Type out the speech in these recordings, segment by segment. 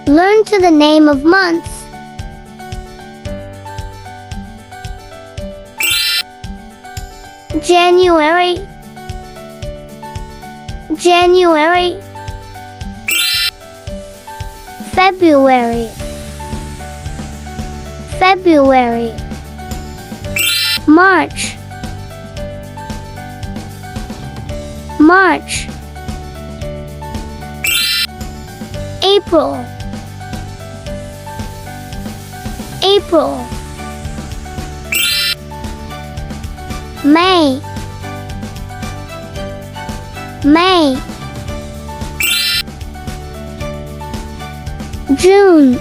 Learn to the name of months. January, January. February, February. March, March. April, April. May, May. June,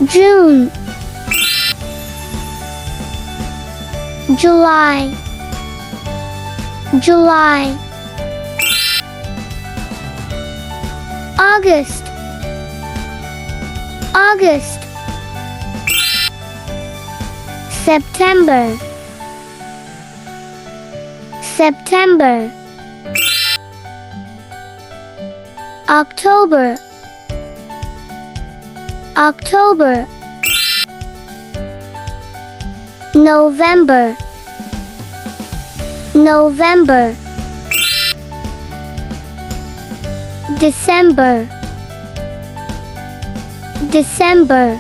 June. July, July. August, August. September, September. October, October. November, November. December, December.